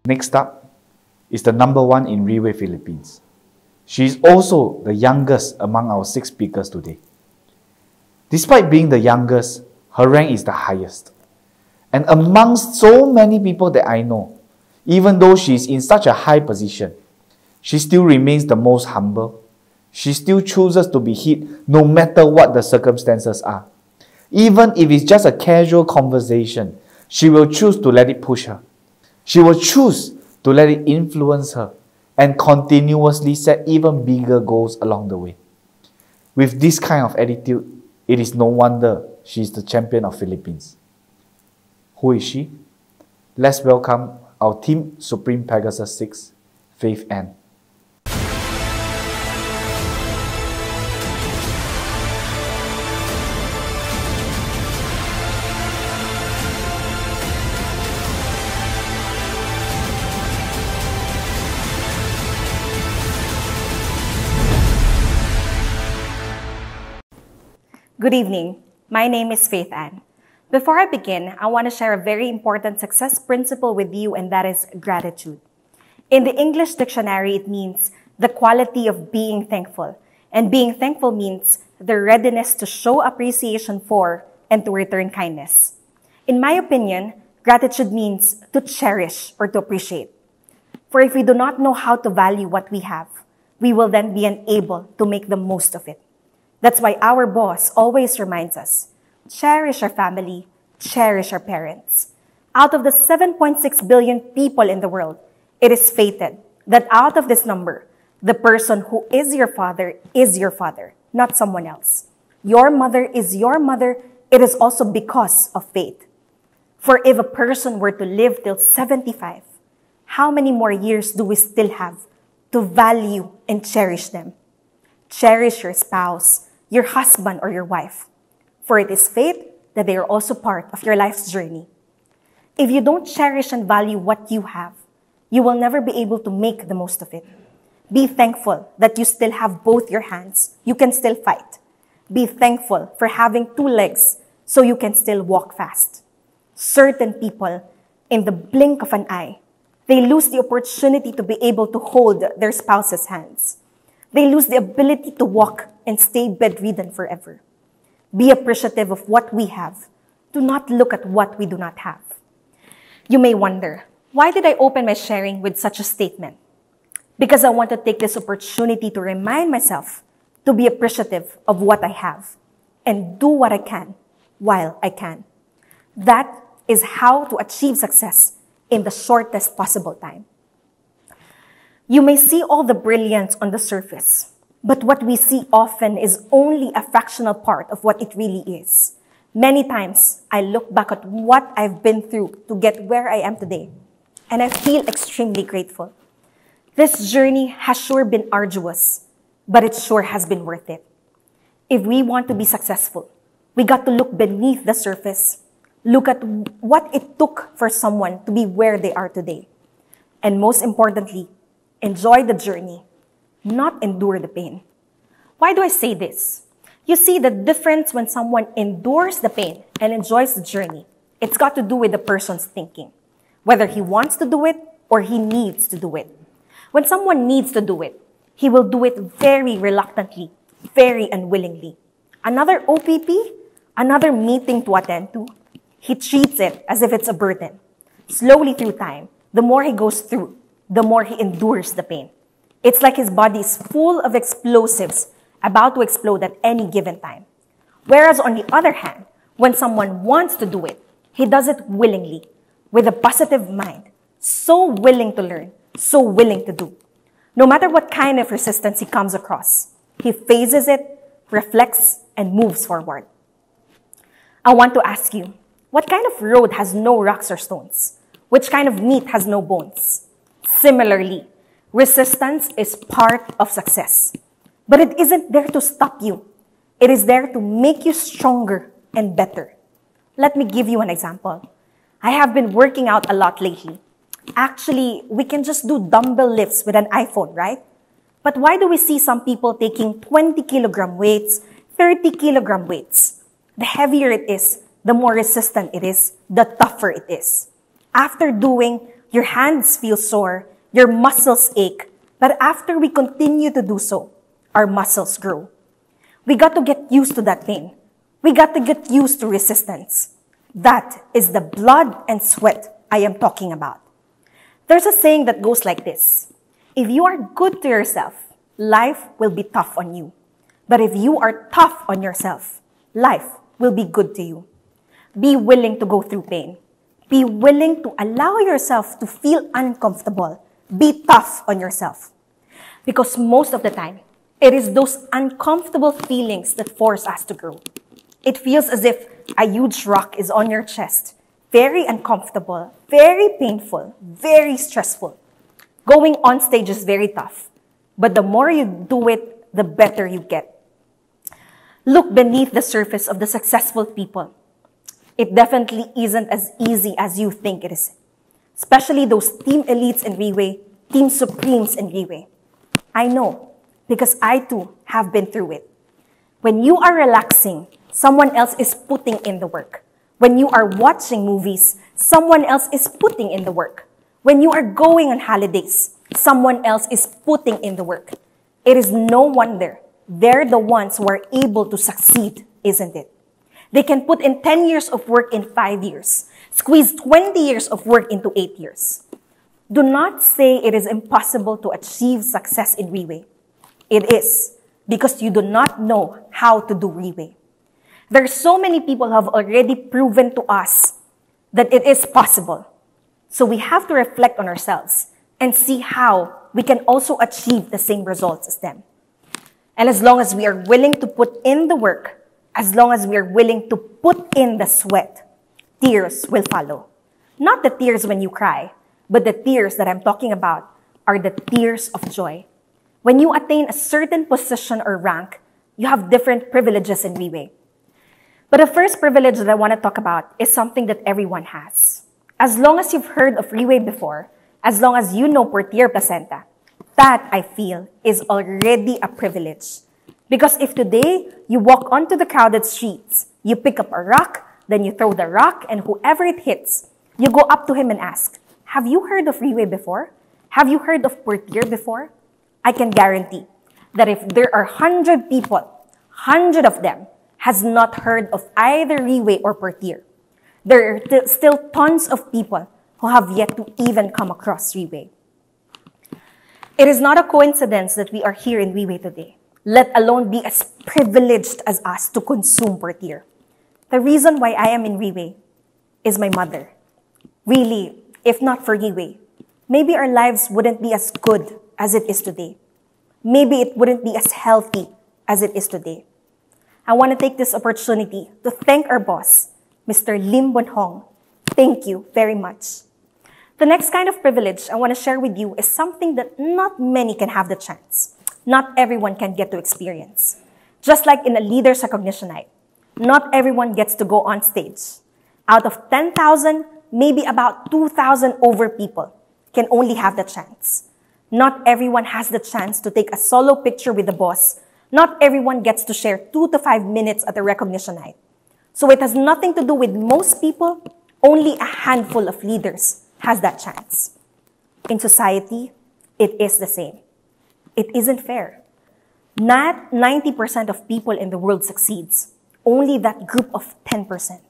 Next up is the #1 in Riway, Philippines. She is also the youngest among our 6 speakers today. Despite being the youngest, her rank is the highest. And amongst so many people that I know, even though she is in such a high position, she still remains the most humble. She still chooses to be hit no matter what the circumstances are. Even if it's just a casual conversation, she will choose to let it push her. She will choose to let it influence her and continuously set even bigger goals along the way. With this kind of attitude, it is no wonder she is the champion of Philippines. Who is she? Let's welcome our Team Supreme Pegasus 6, Faith Ann. Good evening. My name is Faith Ann. Before I begin, I want to share a very important success principle with you, and that is gratitude. In the English dictionary, it means the quality of being thankful. And being thankful means the readiness to show appreciation for and to return kindness. In my opinion, gratitude means to cherish or to appreciate. For if we do not know how to value what we have, we will then be unable to make the most of it. That's why our boss always reminds us, cherish our family, cherish our parents. Out of the 7.6 billion people in the world, it is fated that out of this number, the person who is your father, not someone else. Your mother is your mother. It is also because of faith. For if a person were to live till 75, how many more years do we still have to value and cherish them? Cherish your spouse, your husband, or your wife. For it is faith that they are also part of your life's journey. If you don't cherish and value what you have, you will never be able to make the most of it. Be thankful that you still have both your hands. You can still fight. Be thankful for having 2 legs so you can still walk fast. Certain people, in the blink of an eye, they lose the opportunity to be able to hold their spouse's hands. They lose the ability to walk and stay bedridden forever. Be appreciative of what we have. Do not look at what we do not have. You may wonder, why did I open my sharing with such a statement? Because I want to take this opportunity to remind myself to be appreciative of what I have and do what I can while I can. That is how to achieve success in the shortest possible time. You may see all the brilliance on the surface, but what we see often is only a fractional part of what it really is. Many times, I look back at what I've been through to get where I am today, and I feel extremely grateful. This journey has sure been arduous, but it sure has been worth it. If we want to be successful, we got to look beneath the surface, look at what it took for someone to be where they are today, and most importantly, enjoy the journey, not endure the pain. Why do I say this? You see the difference when someone endures the pain and enjoys the journey. It's got to do with the person's thinking, whether he wants to do it or he needs to do it. When someone needs to do it, he will do it very reluctantly, very unwillingly. Another OPP, another meeting to attend to, he treats it as if it's a burden. Slowly through time, the more he goes through, the more he endures the pain. It's like his body is full of explosives about to explode at any given time. Whereas on the other hand, when someone wants to do it, he does it willingly, with a positive mind, so willing to learn, so willing to do. No matter what kind of resistance he comes across, he faces it, reflects, and moves forward. I want to ask you, what kind of road has no rocks or stones? Which kind of meat has no bones? Similarly, resistance is part of success. But it isn't there to stop you. It is there to make you stronger and better. Let me give you an example. I have been working out a lot lately. Actually, we can just do dumbbell lifts with an iPhone, right? But why do we see some people taking 20 kilogram weights, 30 kilogram weights? The heavier it is, the more resistant it is, the tougher it is. After doing, Your hands feel sore, your muscles ache, but after we continue to do so, our muscles grow. We got to get used to that pain. We got to get used to resistance. That is the blood and sweat I am talking about. There's a saying that goes like this: if you are good to yourself, life will be tough on you. But if you are tough on yourself, life will be good to you. Be willing to go through pain. Be willing to allow yourself to feel uncomfortable. Be tough on yourself. Because most of the time, it is those uncomfortable feelings that force us to grow. It feels as if a huge rock is on your chest. Very uncomfortable, very painful, very stressful. Going on stage is very tough. But the more you do it, the better you get. Look beneath the surface of the successful people. It definitely isn't as easy as you think it is. Especially those team elites in Riway, team supremes in Riway. I know, because I too have been through it. When you are relaxing, someone else is putting in the work. When you are watching movies, someone else is putting in the work. When you are going on holidays, someone else is putting in the work. It is no wonder they're the ones who are able to succeed, isn't it? They can put in 10 years of work in 5 years, squeeze 20 years of work into 8 years. Do not say it is impossible to achieve success in Riway. It is, because you do not know how to do Riway. There are so many people who have already proven to us that it is possible. So we have to reflect on ourselves and see how we can also achieve the same results as them. And as long as we are willing to put in the work, as long as we are willing to put in the sweat, tears will follow. Not the tears when you cry, but the tears that I'm talking about are the tears of joy. When you attain a certain position or rank, you have different privileges in Riway. But the first privilege that I want to talk about is something that everyone has. As long as you've heard of Riway before, as long as you know Portier Placenta, that, I feel, is already a privilege. Because if today you walk onto the crowded streets, you pick up a rock, then you throw the rock, and whoever it hits, you go up to him and ask, have you heard of Riway before? Have you heard of Portier before? I can guarantee that if there are 100 people, 100 of them has not heard of either Riway or Portier. There are still tons of people who have yet to even come across Riway. It is not a coincidence that we are here in Riway today, let alone be as privileged as us to consume Portier. The reason why I am in Riway is my mother. Really, if not for Riway, maybe our lives wouldn't be as good as it is today. Maybe it wouldn't be as healthy as it is today. I want to take this opportunity to thank our boss, Mr. Lim Bon Hong. Thank you very much. The next kind of privilege I want to share with you is something that not many can have the chance. Not everyone can get to experience. Just like in a leader's recognition night, not everyone gets to go on stage. Out of 10,000, maybe about 2,000 over people can only have the chance. Not everyone has the chance to take a solo picture with the boss. Not everyone gets to share 2 to 5 minutes at the recognition night. So it has nothing to do with most people. Only a handful of leaders has that chance. In society, it is the same. It isn't fair. Not 90% of people in the world succeeds. Only that group of 10%.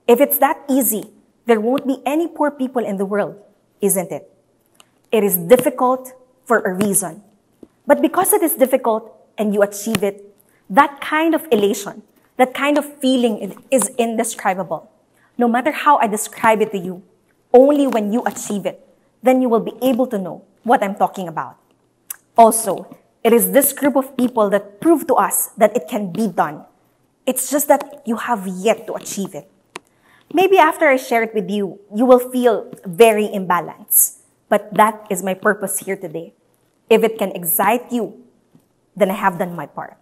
If it's that easy, there won't be any poor people in the world, isn't it? It is difficult for a reason. But because it is difficult and you achieve it, that kind of elation, that kind of feeling is indescribable. No matter how I describe it to you, only when you achieve it, then you will be able to know what I'm talking about. Also, it is this group of people that prove to us that it can be done. It's just that you have yet to achieve it. Maybe after I share it with you, you will feel very imbalanced. But that is my purpose here today. If it can excite you, then I have done my part.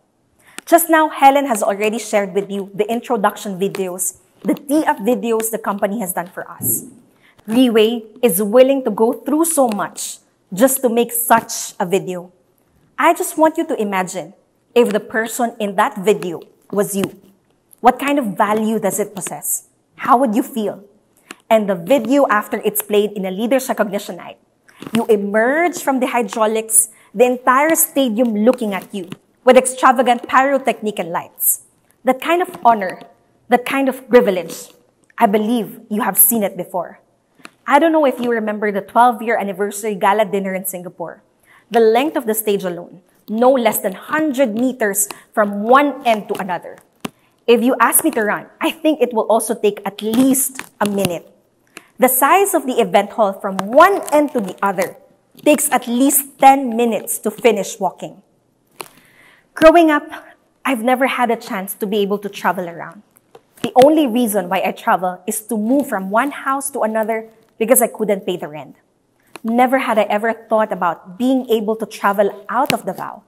Just now, Helen has already shared with you the introduction videos, the tee-up videos the company has done for us. Riway is willing to go through so much just to make such a video. I just want you to imagine if the person in that video was you. What kind of value does it possess? How would you feel? And the video after it's played in a leaders recognition night. You emerge from the hydraulics, the entire stadium looking at you with extravagant pyrotechnic and lights. That kind of honor, that kind of privilege, I believe you have seen it before. I don't know if you remember the 12-year anniversary gala dinner in Singapore. The length of the stage alone, no less than 100 meters from one end to another. If you ask me to run, I think it will also take at least a minute. The size of the event hall from one end to the other takes at least 10 minutes to finish walking. Growing up, I've never had a chance to be able to travel around. The only reason why I travel is to move from one house to another because I couldn't pay the rent. Never had I ever thought about being able to travel out of Davao.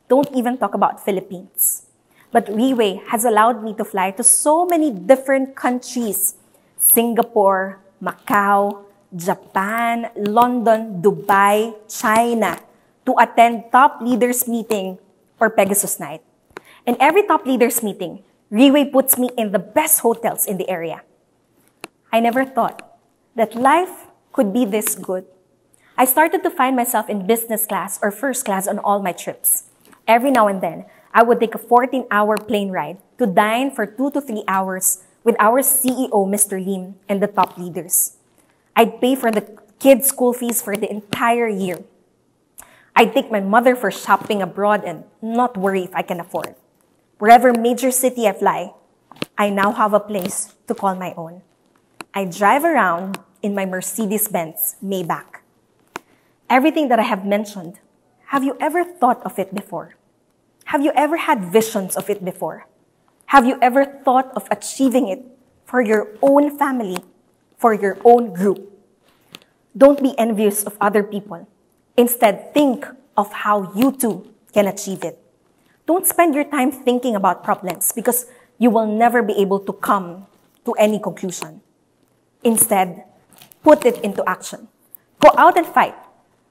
Don't even talk about Philippines. But Riway has allowed me to fly to so many different countries. Singapore, Macau, Japan, London, Dubai, China, to attend top leaders meeting or Pegasus night. And every top leaders meeting, Riway puts me in the best hotels in the area. I never thought that life could be this good. I started to find myself in business class or first class on all my trips. Every now and then, I would take a 14-hour plane ride to dine for 2 to 3 hours with our CEO, Mr. Lim, and the top leaders. I'd pay for the kids' school fees for the entire year. I'd take my mother for shopping abroad and not worry if I can afford. Wherever major city I fly, I now have a place to call my own. I drive around in my Mercedes-Benz Maybach. Everything that I have mentioned, have you ever thought of it before? Have you ever had visions of it before? Have you ever thought of achieving it for your own family, for your own group? Don't be envious of other people. Instead, think of how you too can achieve it. Don't spend your time thinking about problems because you will never be able to come to any conclusion. Instead, put it into action. Go out and fight.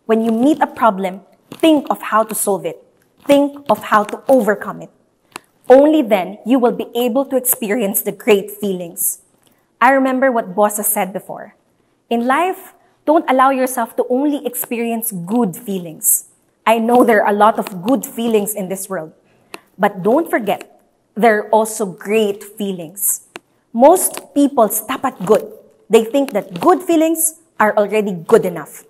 When you meet a problem, think of how to solve it. Think of how to overcome it. Only then you will be able to experience the great feelings. I remember what Boss has said before. In life, don't allow yourself to only experience good feelings. I know there are a lot of good feelings in this world. But don't forget, there are also great feelings. Most people stop at good. They think that good feelings are already good enough.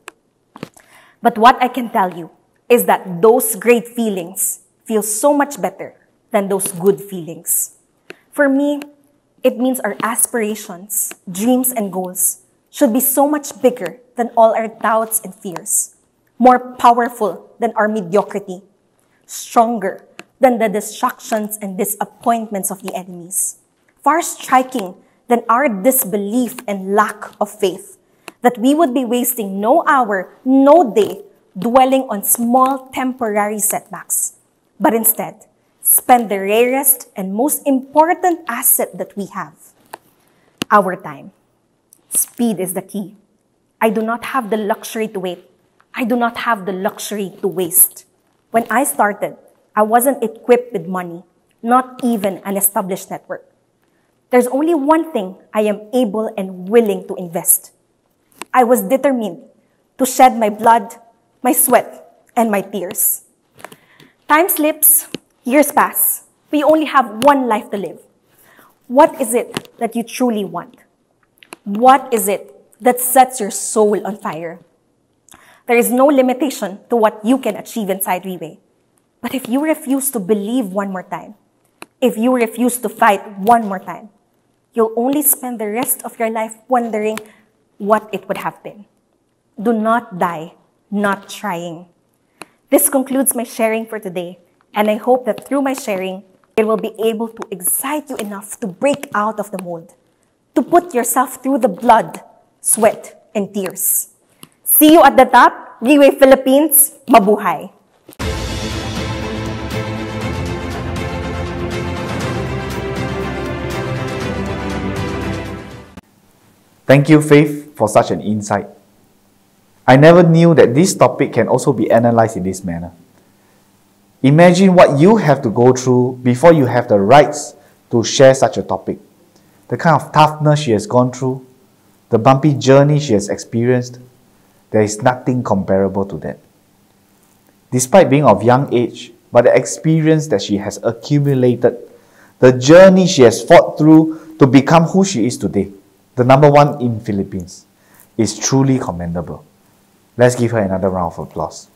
But what I can tell you is that those great feelings feel so much better than those good feelings. For me, it means our aspirations, dreams, and goals should be so much bigger than all our doubts and fears, more powerful than our mediocrity, stronger than the distractions and disappointments of the enemies, far striking than our disbelief and lack of faith, that we would be wasting no hour, no day, dwelling on small temporary setbacks, but instead, spend the rarest and most important asset that we have, our time. Speed is the key. I do not have the luxury to wait. I do not have the luxury to waste. When I started, I wasn't equipped with money, not even an established network. There's only one thing I am able and willing to invest. I was determined to shed my blood, my sweat, and my tears. Time slips, years pass. We only have one life to live. What is it that you truly want? What is it that sets your soul on fire? There is no limitation to what you can achieve inside Riway. But if you refuse to believe one more time, if you refuse to fight one more time, you'll only spend the rest of your life wondering what it would have been. Do not die not trying. This concludes my sharing for today, and I hope that through my sharing, it will be able to excite you enough to break out of the mold, to put yourself through the blood, sweat, and tears. See you at the top. Riway Philippines, mabuhay! Thank you, Faith, for such an insight. I never knew that this topic can also be analyzed in this manner. Imagine what you have to go through before you have the rights to share such a topic. The kind of toughness she has gone through, the bumpy journey she has experienced, there is nothing comparable to that. Despite being of young age, but the experience that she has accumulated, the journey she has fought through to become who she is today, the number one in Philippines, is truly commendable. Let's give her another round of applause.